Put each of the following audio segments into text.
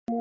All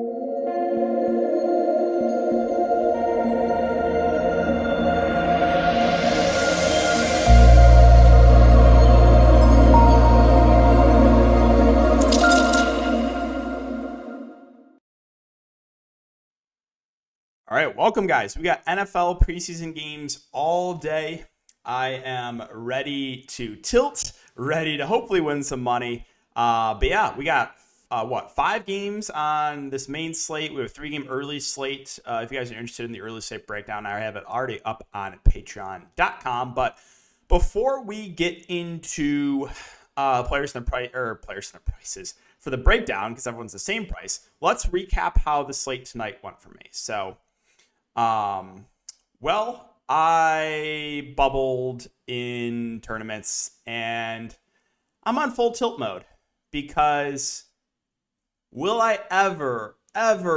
right, welcome, guys. We got NFL preseason games all day. I am ready to tilt, ready to hopefully win some money. But yeah, we got 5 games on this main slate. We have a 3-game early slate. If you guys are interested in the early slate breakdown, I have it already up on patreon.com. But before we get into players and the prices for the breakdown, because everyone's the same price, let's recap how the slate tonight went for me. So, I bubbled in tournaments and I'm on full tilt mode because will I ever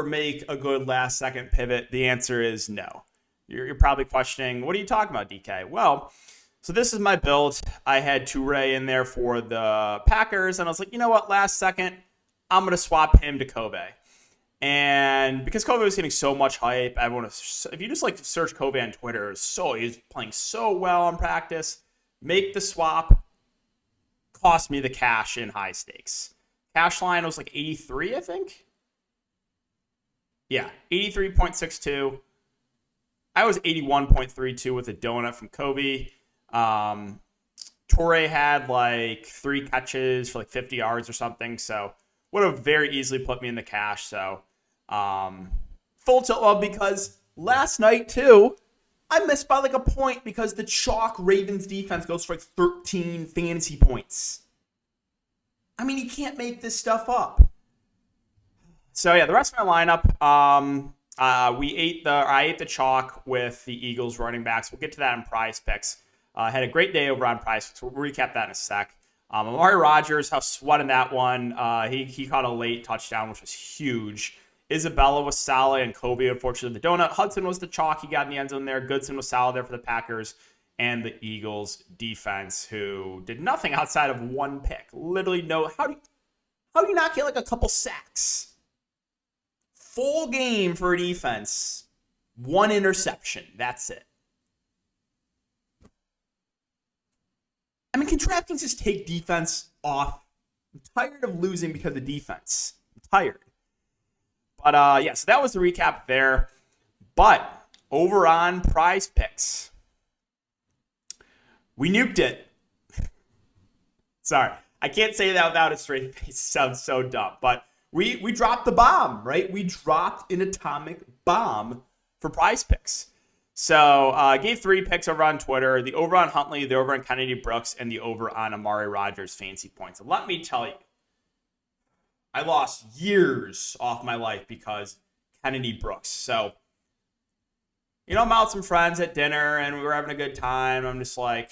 make a good last second pivot? The answer is no. You're probably questioning, what are you talking about, DK? Well, so this is my build. I had Toure in there for the Packers and I was like, you know what? Last second, I'm going to swap him to Kobe. And because Kobe was getting so much hype, if you just like search Kobe on Twitter, he's playing so well in practice. Make the swap. Cost me the cash in high stakes. Cash line was like 83, I think. Yeah, 83.62. I was 81.32 with a donut from Kobe. Toure had like 3 catches for like 50 yards or something, so would have very easily put me in the cash. So full tilt mode because last night too, I missed by like a point because the chalk Ravens defense goes for like 13 fantasy points. I mean, you can't make this stuff up. So yeah, the rest of my lineup, I ate the chalk with the Eagles running backs. We'll get to that in prize picks. Had a great day over on prize picks. We'll recap that in a sec. Amari Rodgers, how sweating that one. He caught a late touchdown, which was huge. Isabella was solid, and Kobe, unfortunately, the donut. Hudson was the chalk. He got in the end zone there. Goodson was solid there for the Packers. And the Eagles defense, who did nothing outside of 1 pick. Literally no. How do you not get like a couple sacks? Full game for a defense. 1 interception. That's it. I mean, can Draftkings just take defense off? I'm tired of losing because of defense. I'm tired. But, yeah, so that was the recap there. But over on prize picks, we nuked it. Sorry, I can't say that without a straight face. It sounds so dumb. But we dropped the bomb, right? We dropped an atomic bomb for prize picks. So I gave 3 picks over on Twitter, the over on Huntley, the over on Kennedy Brooks, and the over on Amari Rodgers fancy points. And let me tell you, I lost years off my life because Kennedy Brooks. So, I'm out with some friends at dinner and we were having a good time. I'm just like,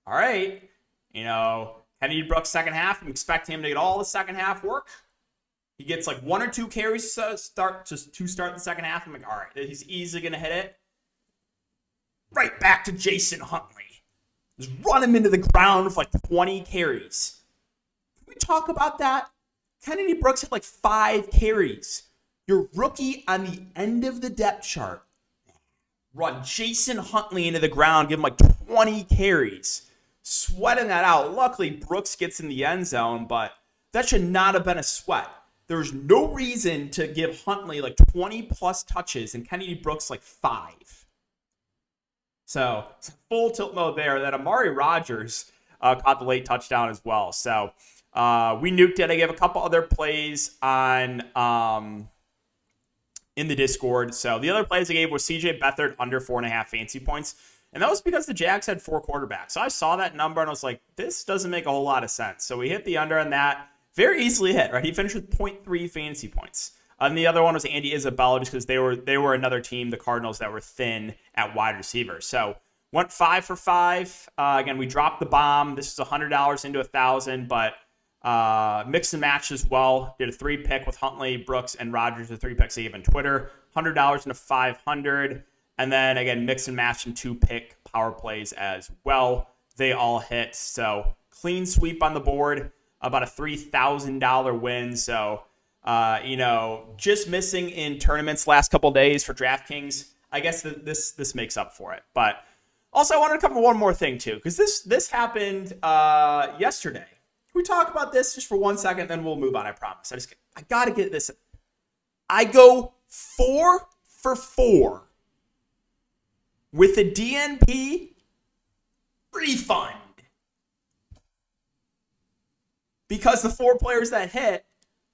all right, Kennedy Brooks second half. I'm expecting him to get all the second half work. He gets like 1 or 2 carries to start the second half. I'm like, all right, he's easily going to hit it. Right back to Jason Huntley. Just run him into the ground for like 20 carries. Can we talk about that? Kennedy Brooks had like 5 carries. Your rookie on the end of the depth chart. Run Jason Huntley into the ground, give him like 20 carries. Sweating that out. Luckily, Brooks gets in the end zone, but that should not have been a sweat. There's no reason to give Huntley like 20 plus touches and Kennedy Brooks like 5. So it's full tilt mode there. That Amari Rodgers caught the late touchdown as well. So we nuked it. I gave a couple other plays on in the Discord. So the other plays I gave was CJ Beathard under 4.5 fantasy points. And that was because the Jags had 4 quarterbacks. So I saw that number and I was like, this doesn't make a whole lot of sense. So we hit the under on that. Very easily hit, right? He finished with 0.3 fantasy points. And the other one was Andy Isabella just because they were another team, the Cardinals, that were thin at wide receiver. So went 5 for 5. Again, we dropped the bomb. This is $100 into $1,000, but mix and match as well. Did a 3-pick with Huntley, Brooks, and Rodgers. The 3 picks I gave on Twitter. $100 into $500. And then, again, mix and match some 2-pick power plays as well. They all hit. So clean sweep on the board. About a $3,000 win. So Just missing in tournaments last couple days for DraftKings. I guess this makes up for it. But also, I wanted to cover one more thing too, because this happened yesterday. Can we talk about this just for 1 second, then we'll move on. I promise. I gotta get this. I go 4 for 4 with a DNP refund because the 4 players that hit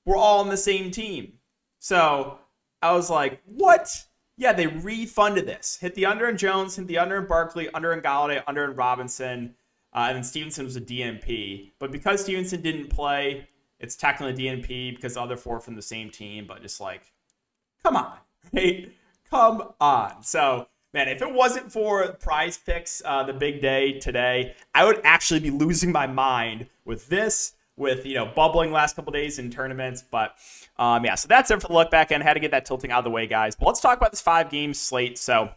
were all on the same team. So I was like, what? Yeah, they refunded this. Hit the under in Jones, hit the under in Barkley, under in Galladay, under in Robinson, and then Stevenson was a DNP. But because Stevenson didn't play, it's technically DNP because the other 4 from the same team. But just like, come on, right? Come on. So, man, if it wasn't for Prize Picks, the big day today, I would actually be losing my mind with this, with, bubbling last couple days in tournaments. But, so that's it for the look back end. Had to get that tilting out of the way, guys. But let's talk about this 5-game slate. So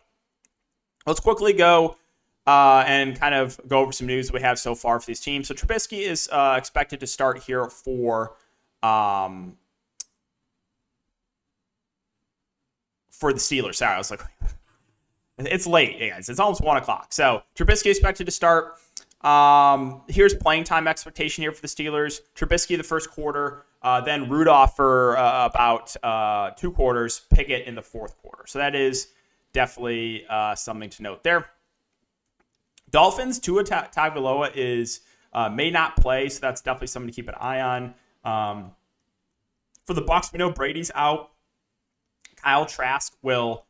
let's quickly go and kind of go over some news that we have so far for these teams. So Trubisky is expected to start here for the Steelers. Sorry, I was like, it's late, guys. It's almost 1 o'clock. So Trubisky expected to start. Here's playing time expectation here for the Steelers. Trubisky the first quarter, then Rudolph for about 2 quarters, Pickett in the fourth quarter. So that is definitely something to note there. Dolphins, Tua Tagovailoa is may not play, so that's definitely something to keep an eye on. For the Bucs, we know Brady's out. Kyle Trask will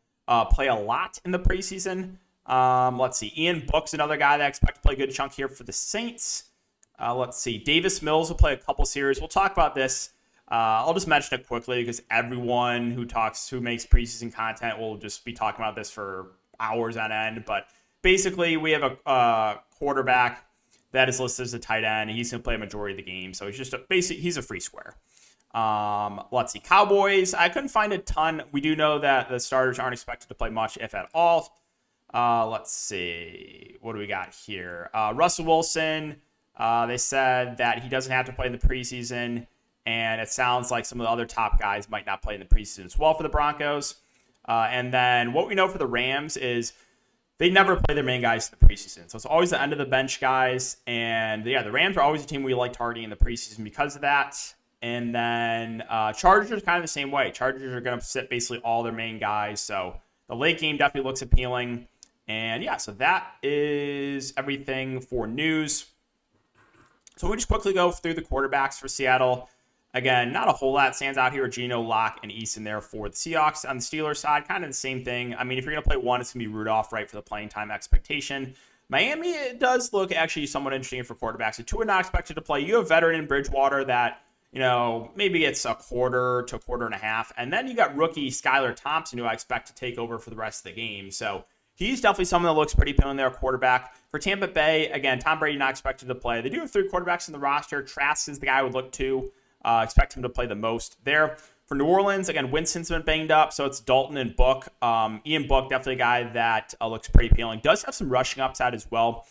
play a lot in the preseason. Let's see. Ian Book's another guy that I expect to play a good chunk here for the Saints. Let's see. Davis Mills will play a couple series. We'll talk about this. I'll just mention it quickly because everyone who makes preseason content will just be talking about this for hours on end. But basically, we have a quarterback that is listed as a tight end. He's going to play a majority of the game. So he's a free square. Let's see. Cowboys, I couldn't find a ton. We do know that the starters aren't expected to play much, if at all. Let's see. What do we got here? Russell Wilson, they said that he doesn't have to play in the preseason, and it sounds like some of the other top guys might not play in the preseason as well for the Broncos. And then what we know for the Rams is they never play their main guys in the preseason. So it's always the end of the bench guys. And yeah, the Rams are always a team we like targeting in the preseason because of that. And then Chargers are kind of the same way. Chargers are going to sit basically all their main guys. So the late game definitely looks appealing. And yeah, so that is everything for news. So we just quickly go through the quarterbacks for Seattle. Again, not a whole lot stands out here. Geno, Locke, and Eason there for the Seahawks. On the Steelers side, kind of the same thing. I mean, if you're going to play one, it's going to be Rudolph, right, for the playing time expectation. Miami, it does look actually somewhat interesting for quarterbacks. The 2 are not expected to play. You have veteran in Bridgewater that, maybe it's a quarter to a quarter and a half. And then you got rookie Skylar Thompson, who I expect to take over for the rest of the game. So he's definitely someone that looks pretty appealing there, quarterback. For Tampa Bay, again, Tom Brady not expected to play. They do have 3 quarterbacks in the roster. Trask is the guy I would look to. Expect him to play the most there. For New Orleans, again, Winston's been banged up, so it's Dalton and Book. Ian Book, definitely a guy that looks pretty appealing. Does have some rushing upside as well.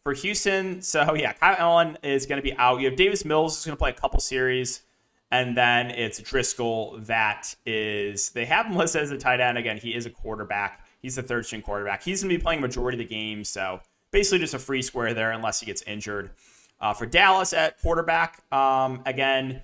For Houston, so yeah, Kyle Allen is going to be out. You have Davis Mills who's going to play a couple series. And then it's Driscoll they have him listed as a tight end. Again, he is a quarterback. He's the third string quarterback. He's going to be playing a majority of the game. So basically just a free square there unless he gets injured. For Dallas at quarterback, again,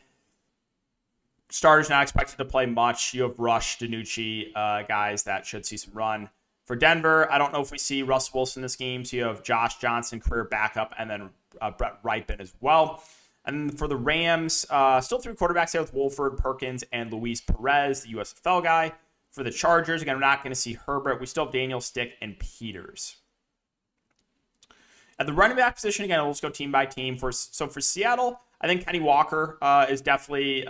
starters not expected to play much. You have Rush, DiNucci, guys that should see some run. For Denver, I don't know if we see Russell Wilson in this game. So you have Josh Johnson, career backup, and then Brett Ripon as well. And for the Rams, still 3 quarterbacks there with Wolford, Perkins, and Luis Perez, the USFL guy. For the Chargers, again, we're not going to see Herbert. We still have Daniel, Stick, and Peters. At the running back position, again, we'll just go team by team. For Seattle, I think Kenny Walker is definitely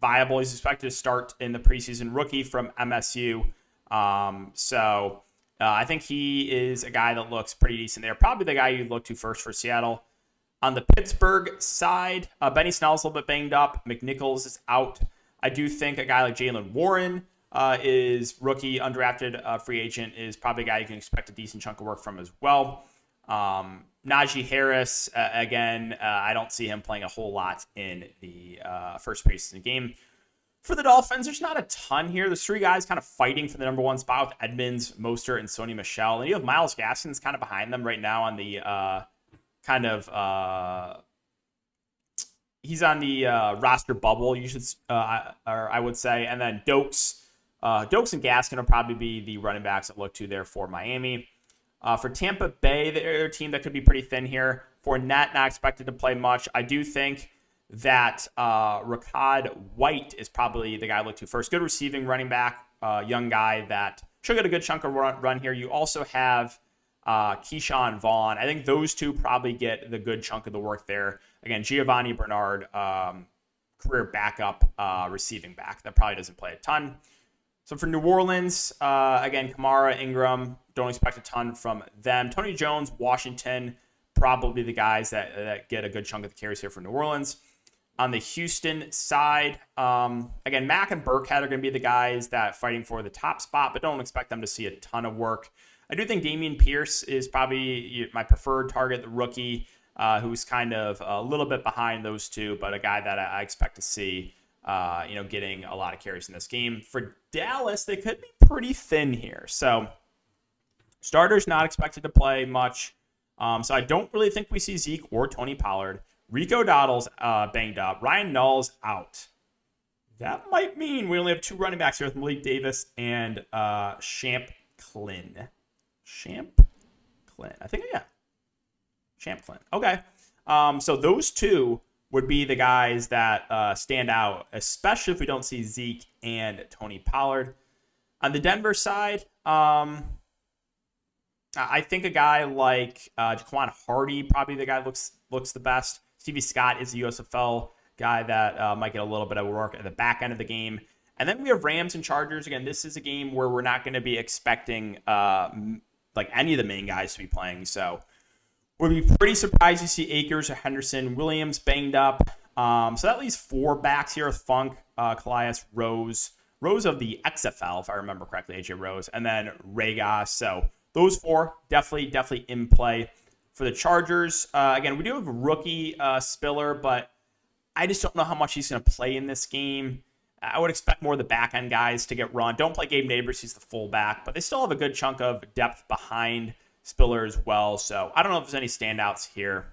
viable. He's expected to start in the preseason, rookie from MSU. I think he is a guy that looks pretty decent there. Probably the guy you'd look to first for Seattle. On the Pittsburgh side, Benny Snell's a little bit banged up. McNichols is out. I do think a guy like Jalen Warren is rookie, undrafted free agent, is probably a guy you can expect a decent chunk of work from as well. Najee Harris, again, I don't see him playing a whole lot in the first preseason game. For the Dolphins, there's not a ton here. There's three guys kind of fighting for the number one spot with Edmonds, Mostert, and Sony Michel. And you have Myles Gaskins kind of behind them right now on the he's on the roster bubble, I would say. And then Dokes and Gaskin will probably be the running backs that look to there for Miami. For Tampa Bay, they're a team that could be pretty thin here. Fournette, not expected to play much. I do think that Rachaad White is probably the guy I look to first. Good receiving running back, young guy that should get a good chunk of run here. You also have Keyshawn Vaughn. I think those two probably get the good chunk of the work there. Again, Giovanni Bernard, career backup receiving back. That probably doesn't play a ton. So for New Orleans, again, Kamara, Ingram, don't expect a ton from them. Tony Jones, Washington, probably the guys that get a good chunk of the carries here for New Orleans. On the Houston side, again, Mack and Burkhead are going to be the guys that fighting for the top spot, but don't expect them to see a ton of work. I do think Dameon Pierce is probably my preferred target, the rookie, who's kind of a little bit behind those two, but a guy that I expect to see, getting a lot of carries in this game. For Dallas, they could be pretty thin here. So starters not expected to play much. So I don't really think we see Zeke or Tony Pollard. Rico Dowdle's banged up. Ryan Null's out. That might mean we only have two running backs here with Malik Davis and Champ-Clin. Champ-Clin. I think, yeah. Champ-Clin. Okay. So those two would be the guys that stand out, especially if we don't see Zeke and Tony Pollard. On the Denver side, I think a guy like Jaquan Hardy, probably the guy looks the best. Stevie Scott is the USFL guy that might get a little bit of work at the back end of the game. And then we have Rams and Chargers. Again, this is a game where we're not going to be expecting like any of the main guys to be playing. So we'll be pretty surprised to see Akers or Henderson, Williams banged up. So that leaves four backs here with Funk, Calais, Rose of the XFL, if I remember correctly, AJ Rose, and then Regas. So those four definitely in play. For the Chargers, again, we do have a rookie Spiller, but I just don't know how much he's going to play in this game. I would expect more of the back-end guys to get run. Don't play Gabe Neighbors, he's the fullback, but they still have a good chunk of depth behind Spiller as well. So I don't know if there's any standouts here.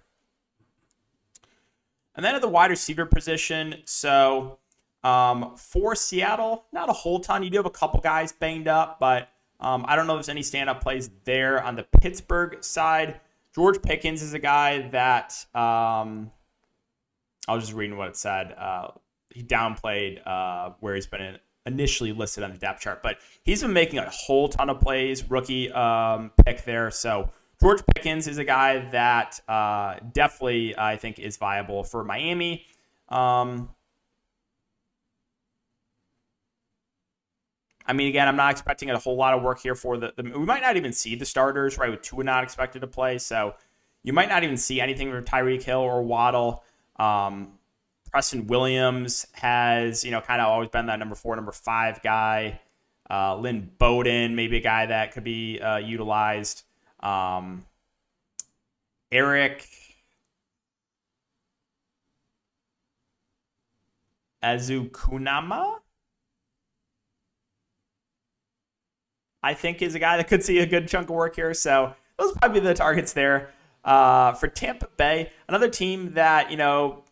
And then at the wide receiver position, so for Seattle, not a whole ton. You do have a couple guys banged up, but I don't know if there's any standout plays there. On the Pittsburgh side, George Pickens is a guy that I was just reading what it said. He downplayed where he's been initially listed on the depth chart, but he's been making a whole ton of plays. Rookie pick there. So George Pickens is a guy that definitely I think is viable for Miami. Again, I'm not expecting a whole lot of work here for the we might not even see the starters, right, with Tua not expected to play. So you might not even see anything from Tyreek Hill or Waddle. Preston Williams has, kind of always been that number 4, number 5 guy. Lynn Bowden, maybe a guy that could be utilized. Eric Azukunama, I think, is a guy that could see a good chunk of work here. So those are probably the targets there. For Tampa Bay, another team that,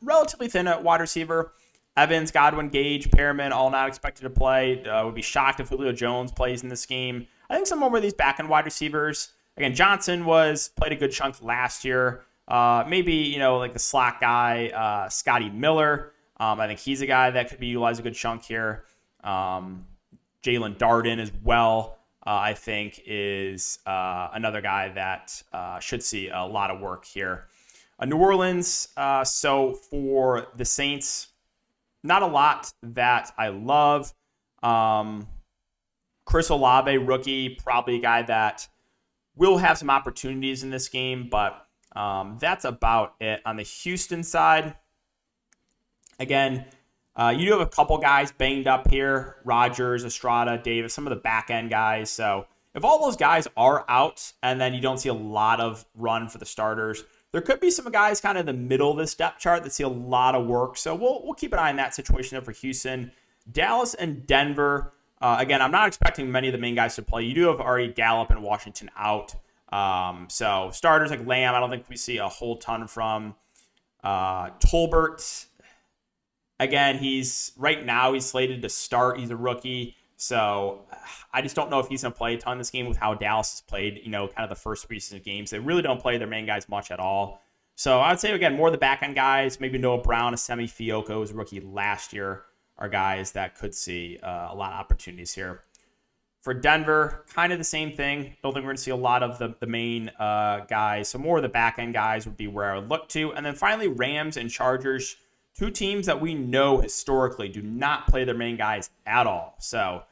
relatively thin at wide receiver. Evans, Godwin, Gage, Perriman, all not expected to play. Would be shocked if Julio Jones plays in this game. I think some more of these back-end wide receivers. Again, Johnson played a good chunk last year. Maybe, like the slot guy, Scotty Miller. I think he's a guy that could be utilized a good chunk here. Jalen Darden as well. I think is another guy that should see a lot of work here. New Orleans, so for the Saints, not a lot that I love. Chris Olave, rookie, probably a guy that will have some opportunities in this game, but that's about it. On the Houston side, again, you do have a couple guys banged up here. Rodgers, Estrada, Davis, some of the back-end guys. So if all those guys are out and then you don't see a lot of run for the starters, there could be some guys kind of in the middle of this depth chart that see a lot of work. So we'll keep an eye on that situation there for Houston. Dallas and Denver. Again, I'm not expecting many of the main guys to play. You do have already Gallup and Washington out. So starters like Lamb, I don't think we see a whole ton from. Tolbert, again, he's slated to start. He's a rookie. So I just don't know if he's going to play a ton this game with how Dallas has played, kind of the first preseason games. They really don't play their main guys much at all. So I would say, again, more of the back-end guys, maybe Noah Brown, Asemi Fioco was a rookie last year, are guys that could see a lot of opportunities here. For Denver, kind of the same thing. Don't think we're going to see a lot of the main guys. So more of the back-end guys would be where I would look to. And then finally, Rams and Chargers, two teams that we know historically do not play their main guys at all. So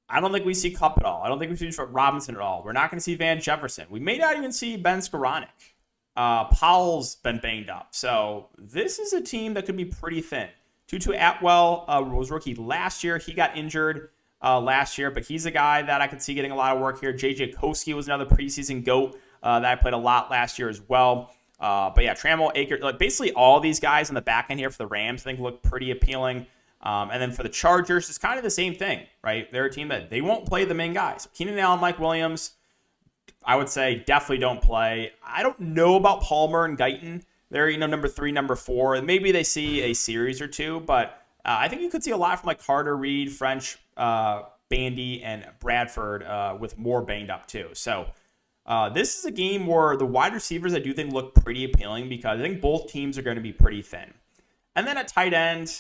I don't think we see Kupp at all. I don't think we see Robinson at all. We're not going to see Van Jefferson. We may not even see Ben Skoranek. Powell's been banged up. So this is a team that could be pretty thin. Tutu Atwell was rookie last year. He got injured last year, but he's a guy that I could see getting a lot of work here. J.J. Koski was another preseason GOAT that I played a lot last year as well. But yeah, Trammell, Akers, like basically all these guys on the back end here for the Rams, I think look pretty appealing. And then for the Chargers, it's kind of the same thing, right? They're a team that they won't play the main guys. Keenan Allen, Mike Williams, I would say definitely don't play. I don't know about Palmer and Guyton. They're, number 3, number 4. And maybe they see a series or two, but I think you could see a lot from like Carter, Reed, French, Bandy, and Bradford with more banged up too. So this is a game where the wide receivers I do think look pretty appealing because I think both teams are going to be pretty thin. And then at tight end,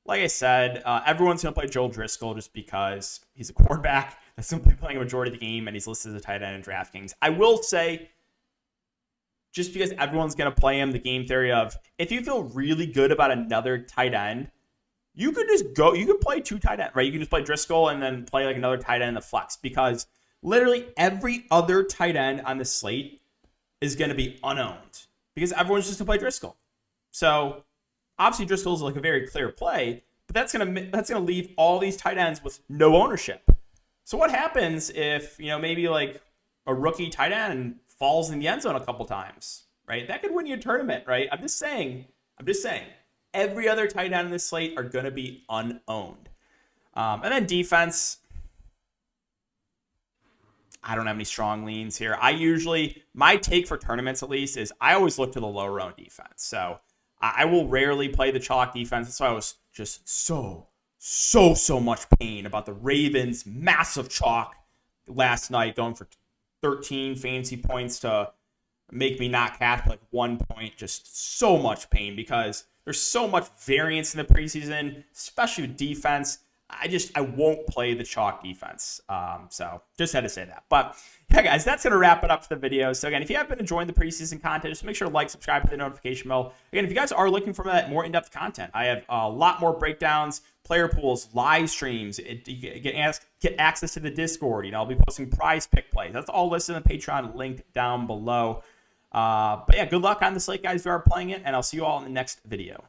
like I said, everyone's going to play Joel Driscoll just because he's a quarterback that's simply playing a majority of the game and he's listed as a tight end in DraftKings. I will say, just because everyone's going to play him, the game theory of if you feel really good about another tight end, you could just go, you could play 2 tight ends, right? You can just play Driscoll and then play like another tight end in the flex because literally every other tight end on the slate is going to be unowned because everyone's just going to play Driscoll. So obviously Driscoll's like a very clear play, but that's going to leave all these tight ends with no ownership. So what happens if, maybe like a rookie tight end falls in the end zone a couple times, right? That could win you a tournament, right? I'm just saying, every other tight end in this slate are going to be unowned. And then defense, I don't have any strong leans here. My take for tournaments at least is I always look to the lower round defense. So I will rarely play the chalk defense. That's why I was just so much pain about the Ravens' massive chalk last night, going for 13 fantasy points to make me not cash like 1 point. Just so much pain because there's so much variance in the preseason, especially with defense. I won't play the chalk defense. So just had to say that. But yeah, guys, that's going to wrap it up for the video. So again, if you have been enjoying the preseason content, just make sure to like, subscribe, hit the notification bell. Again, if you guys are looking for that more in-depth content, I have a lot more breakdowns, player pools, live streams. You get access to the Discord. I'll be posting prize pick plays. That's all listed in the Patreon link down below. But yeah, good luck on the slate, guys, who are playing it, and I'll see you all in the next video.